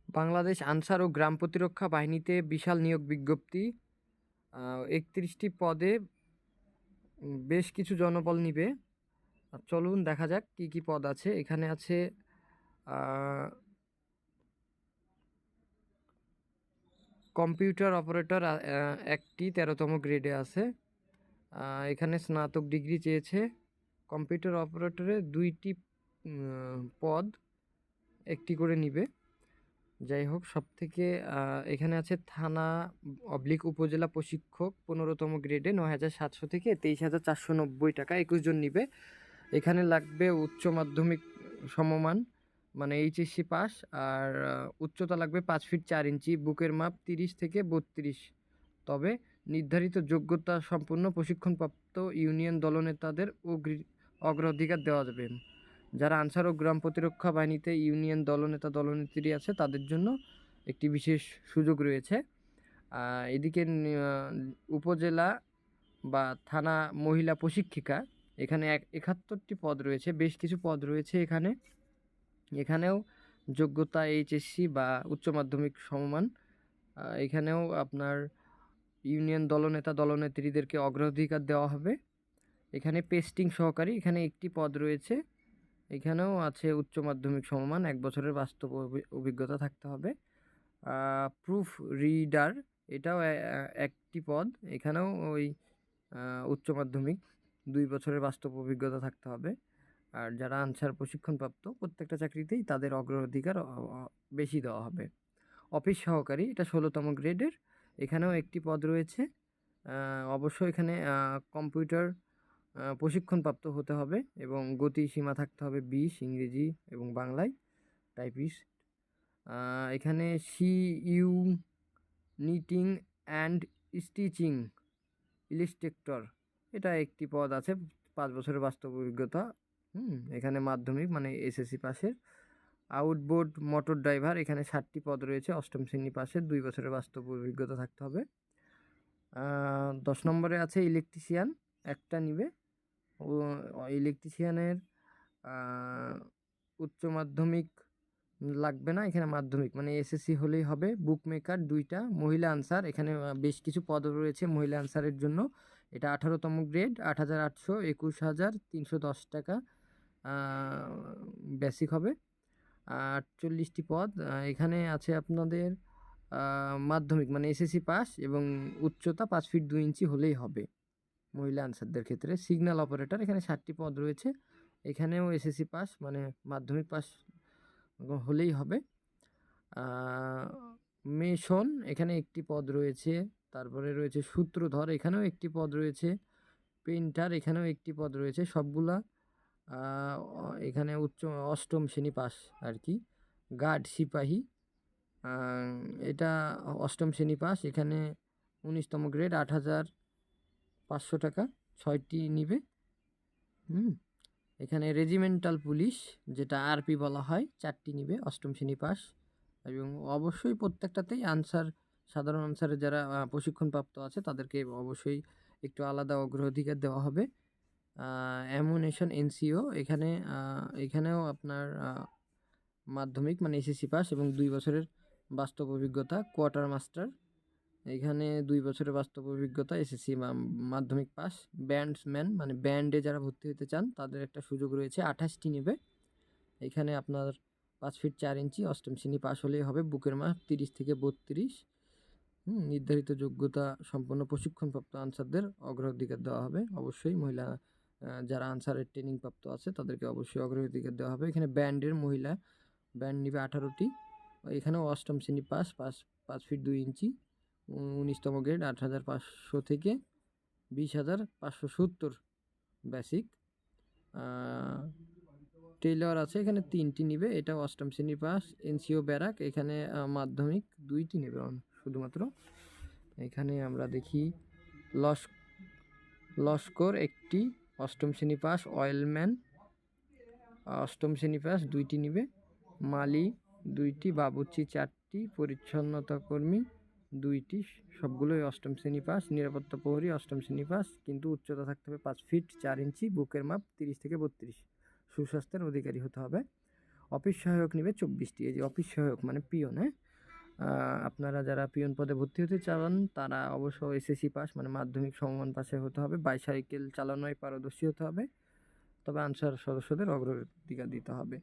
বাংলাদেশ আনসার ও গ্রাম প্রতিরক্ষা বাহিনীতে বিশাল নিয়োগ বিজ্ঞপ্তি। ৩১টি পদে বেশ কিছু জনবল নিবে। চলুন দেখা যাক কি কি পদ আছে। এখানে আছে কম্পিউটার অপারেটর, একটি 13তম গ্রেডে আছে। এখানে স্নাতক ডিগ্রি চেয়েছে। কম্পিউটার অপারেটরে 2টি পদ, একটি করে নিবে। যাই হোক, সবথেকে এখানে আছে থানা উপজেলা প্রশিক্ষক 15তম গ্রেডে 9,700 থেকে 23,490 টাকা, 21 জন নিবে। এখানে লাগবে উচ্চ মাধ্যমিক সমমান, মানে এইচএসসি পাস, আর উচ্চতা লাগবে 5 ফিট 4 ইঞ্চি, বুকের মাপ 30 থেকে 32। তবে নির্ধারিত যোগ্যতা সম্পন্ন প্রশিক্ষণপ্রাপ্ত ইউনিয়ন দলনেতাদের অগ্রাধিকার দেওয়া যাবে। যারা আনসার ও গ্রাম প্রতিরক্ষা বাহিনীতে ইউনিয়ন দলনেতা দলনেত্রী আছে তাদের জন্য একটি বিশেষ সুযোগ রয়েছে। এদিকে উপজেলা বা থানা মহিলা প্রশিক্ষিকা, এখানে 71টি পদ রয়েছে, বেশ কিছু পদ রয়েছে এখানেও যোগ্যতা এইচএসসি বা উচ্চ মাধ্যমিক সমমান। এখানেও আপনার ইউনিয়ন দলনেতা দলনেত্রীদেরকে অগ্রাধিকার দেওয়া হবে। এখানে পেস্টিং সহকারী, এখানে একটি পদ রয়েছে, এখানেও আছে উচ্চ মাধ্যমিক সমমান, 1 বছরের বাস্তব অভিজ্ঞতা থাকতে হবে। প্রুফ রিডার, এটাও একটি পদ, এখানেও ওই উচ্চ মাধ্যমিক 2 বছরের বাস্তব অভিজ্ঞতা থাকতে হবে। আর যারা আনসার প্রশিক্ষণপ্রাপ্ত প্রত্যেকটা চাকরিতেই তাদের অগ্রাধিকার বেশি দেওয়া হবে। অফিস সহকারী, এটা 16তম গ্রেডের, এখানেও একটি পদ রয়েছে। অবশ্য এখানে কম্পিউটার প্রশিক্ষণপ্রাপ্ত হতে হবে এবং গতিসীমা থাকতে হবে 20, ইংরেজি এবং বাংলায় টাইপিস্ট। এখানে সিইউ নিটিং অ্যান্ড স্টিচিং ইলিস্ট্রেক্টর, এটা একটি পদ আছে, 5 বছরের বাস্তব অভিজ্ঞতা। এখানে মাধ্যমিক মানে এসএসসি পাশের। আউটবোর্ড মোটর ড্রাইভার, এখানে 60টি পদ রয়েছে, 8ম শ্রেণী পাশের, 2 বছরের বাস্তব অভিজ্ঞতা থাকতে হবে। 10 নম্বরে আছে ইলেকট্রিশিয়ান, একটা নিবে। ও ইলেকট্রিশিয়ানের উচ্চ মাধ্যমিক লাগবে না, এখানে মাধ্যমিক মানে এসএসসি হলেই হবে। বুক মেকার 2টা, মহিলা আনসার, এখানে বেশ কিছু পদ রয়েছে মহিলা আনসারের জন্য। এটা 18তম গ্রেড, 8,800, 21,310 টাকা বেসিক হবে। 48টি পদ। এখানে আছে আপনাদের মাধ্যমিক মানে এসএসসি পাস এবং উচ্চতা 5 ফিট 2 ইঞ্চি হলেই হবে মহিলা আনসারদের ক্ষেত্রে। সিগন্যাল অপারেটর, এখানে 60টি পদ রয়েছে, এখানেও এসএসসি পাস মানে মাধ্যমিক পাস হলেই হবে। মেশন, এখানে একটি পদ রয়েছে। তারপরে রয়েছে সূত্রধর, এখানেও একটি পদ রয়েছে। পেইন্টার, এখানেও একটি পদ রয়েছে। সবগুলা এখানে 8ম শ্রেণী পাস আর কি। গার্ড সিপাহী, এটা 8ম শ্রেণী পাস, এখানে 19তম গ্রেড, 8,500 টাকা, 6টি নিবে। এখানে রেজিমেন্টাল পুলিশ, যেটা আরপি বলা হয়, 4টি নিবে, 8ম শ্রেণী পাস। এবং অবশ্যই প্রত্যেকটাতেই সাধারণ আনসারের যারা প্রশিক্ষণপ্রাপ্ত আছে তাদেরকে অবশ্যই একটু আলাদা অগ্রাধিকার দেওয়া হবে। অ্যামুনেশন এনসিও, এখানেও আপনার মাধ্যমিক মানে এসএসসি পাস এবং 2 বছরের বাস্তব অভিজ্ঞতা। কোয়ার্টার মাস্টার, এখানে 2 বছরের বাস্তব অভিজ্ঞতা, এসএসসি মাধ্যমিক পাস। ব্যান্ডসম্যান মানে ব্যান্ডে যারা ভর্তি হতে চান তাদের একটা সুযোগ রয়েছে, 28টি নেবে। এখানে আপনার 5 ফিট 4 ইঞ্চি, 8ম শ্রেণী পাস হলেই হবে, বুকের মাপ 30 থেকে 32। নির্ধারিত যোগ্যতা সম্পন্ন প্রশিক্ষণপ্রাপ্ত আনসারদের অগ্রাধিকার দেওয়া হবে। অবশ্যই মহিলা যারা আনসারের ট্রেনিং প্রাপ্ত আছে তাদেরকে অবশ্যই অগ্রাধিকার দেওয়া হবে। এখানে ব্যান্ডের মহিলা ব্যান্ড নিবে 18টি, এখানেও 8ম শ্রেণী পাস, 5 ফিট 2 ইঞ্চি, 19তম গ্রেড, 8,500 থেকে 20,570 বেসিক। টেইলর আছে, এখানে 3টি নিবে, এটা 8ম শ্রেণী পাস। এনসিও ব্যারাক, এখানে মাধ্যমিক 2টি নেবে শুধুমাত্র। এখানে আমরা দেখি লস্কর একটি, 8ম শ্রেণী পাস। অয়েলম্যান 8ম শ্রেণী পাস, 2টি নিবে। মালি 2টি, বাবুর্চি 4টি, পরিচ্ছন্নতা কর্মী 2টি, সবগুলোই 8ম শ্রেণী পাস। নিরাপত্তা প্রহরী 8ম শ্রেণী পাস, কিন্তু উচ্চতা থাকতে হবে 5 ফিট 4 ইঞ্চি, বুকের মাপ 30 থেকে 32, সুস্বাস্থ্যের অধিকারী হতে হবে। অফিস সহায়ক নেবে 24টি। এই যে অফিস সহায়ক মানে পিয়ন, হ্যাঁ? আপনারা যারা পিয়ন পদে ভর্তি হতে চান তারা অবশ্য এসএসসি পাস মানে মাধ্যমিক সমমান পাশে হতে হবে, বাইসাইকেল চালানোয় পারদর্শী হতে হবে, তবে আনসার সদস্যদের অগ্রাধিকার দিতে হবে,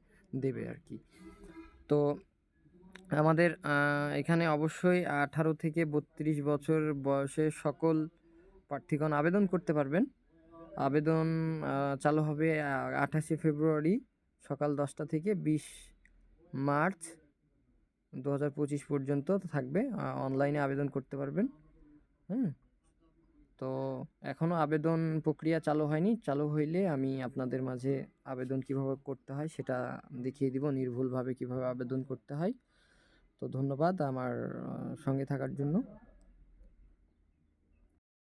দেবে আর কি। তো আমাদের এখানে অবশ্যই 18 থেকে 32 বছর বয়সের সকল প্রার্থীগণ আবেদন করতে পারবেন। আবেদন চালু হবে 28শে ফেব্রুয়ারি সকাল 10টা থেকে 20 মার্চ 2025 পর্যন্ত থাকবে। অনলাইনে আবেদন করতে পারবেন। হুম, তো এখনও আবেদন প্রক্রিয়া চালু হয়নি। চালু হইলে আমি আপনাদের মাঝে আবেদন কিভাবে করতে হয় সেটা দেখিয়ে দিব, নির্ভুলভাবে কিভাবে আবেদন করতে হয়। তো ধন্যবাদ আমার সঙ্গে থাকার জন্য।